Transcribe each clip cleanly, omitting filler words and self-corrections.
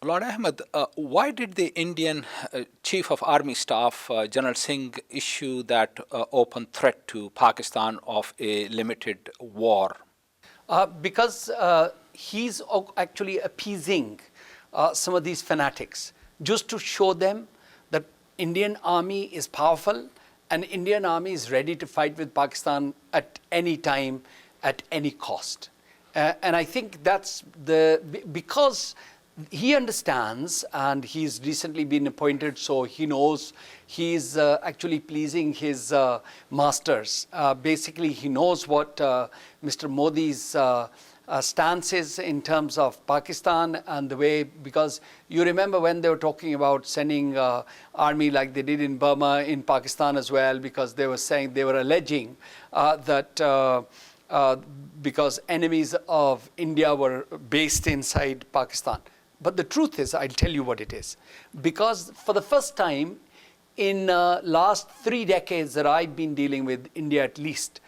Lord Ahmed, why did the Indian Chief of Army Staff, General Singh, issue that open threat to Pakistan of a limited war? Because he's actually appeasing some of these fanatics, just to show them that Indian army is powerful and Indian army is ready to fight with Pakistan at any time, at any cost. And I think that's because he understands, and he's recently been appointed, so he knows he's actually pleasing his masters. Basically, he knows what Mr. Modi's stance is in terms of Pakistan and the way, because you remember when they were talking about sending army like they did in Burma, in Pakistan as well, because they were saying, they were alleging that because enemies of India were based inside Pakistan. But the truth is, I'll tell you what it is. Because for the first time in last 3 decades that I've been dealing with India at least,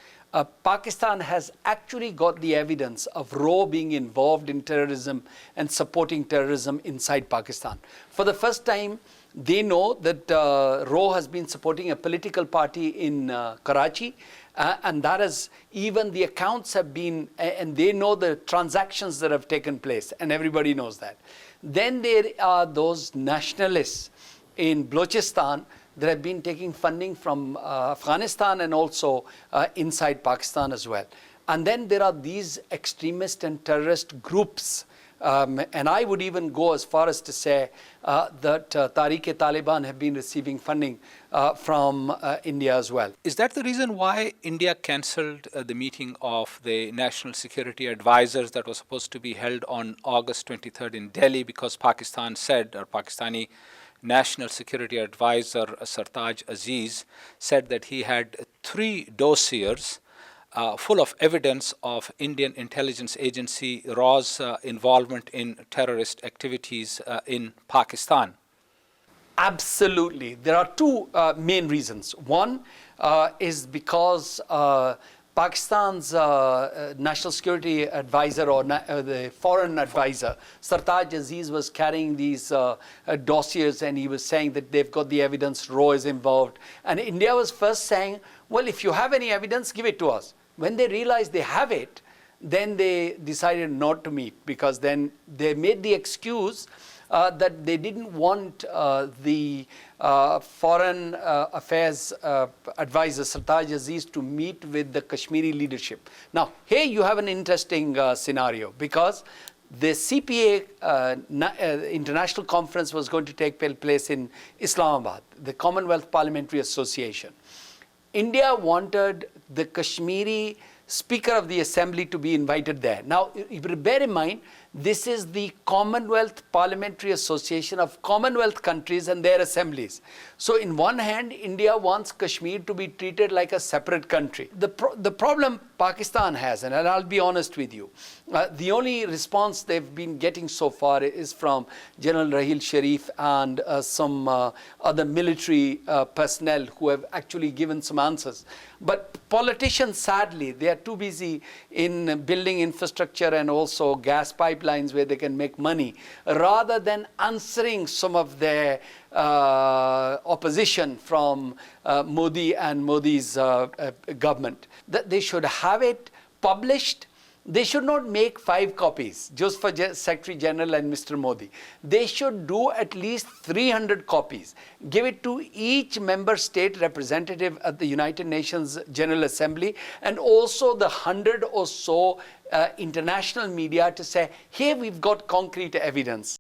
Pakistan has actually got the evidence of RAW being involved in terrorism and supporting terrorism inside Pakistan. For the first time, they know that RAW has been supporting a political party in Karachi, and that is, even the accounts have been, and they know the transactions that have taken place, and everybody knows that. Then there are those nationalists in Balochistan that have been taking funding from Afghanistan and also inside Pakistan as well. And then there are these extremist and terrorist groups. And I would even go as far as to say that Tariq-e-Taliban have been receiving funding from India as well. Is that the reason why India cancelled the meeting of the National Security Advisors that was supposed to be held on August 23rd in Delhi? Because Pakistan said, or Pakistani National Security Advisor Sartaj Aziz said that he had 3 dossiers full of evidence of Indian intelligence agency RAW's involvement in terrorist activities in Pakistan. Absolutely. There are 2 main reasons. One is because Pakistan's National Security Advisor, or the Foreign Advisor, Sartaj Aziz, was carrying these dossiers, and he was saying that they've got the evidence, RAW is involved. And India was first saying, well, if you have any evidence, give it to us. When they realized they have it, then they decided not to meet, because then they made the excuse that they didn't want the Foreign Affairs Advisor Sartaj Aziz to meet with the Kashmiri leadership. Now, here you have an interesting scenario, because the CPA International Conference was going to take place in Islamabad, the Commonwealth Parliamentary Association. India wanted the Kashmiri Speaker of the Assembly to be invited there. Now, bear in mind, this is the Commonwealth Parliamentary Association of Commonwealth countries and their assemblies. So, in one hand, India wants Kashmir to be treated like a separate country. The problem Pakistan has, and I'll be honest with you, the only response they've been getting so far is from General Raheel Sharif and some other military personnel who have actually given some answers. But politicians, sadly, they are too busy in building infrastructure and also gas pipelines where they can make money, rather than answering some of their opposition from Modi and Modi's government. That they should have it published. They should not make 5 copies just for Secretary General and Mr. Modi. They should do at least 300 copies. Give it to each member state representative at the United Nations General Assembly, and also the 100 or so international media, to say, here we've got concrete evidence.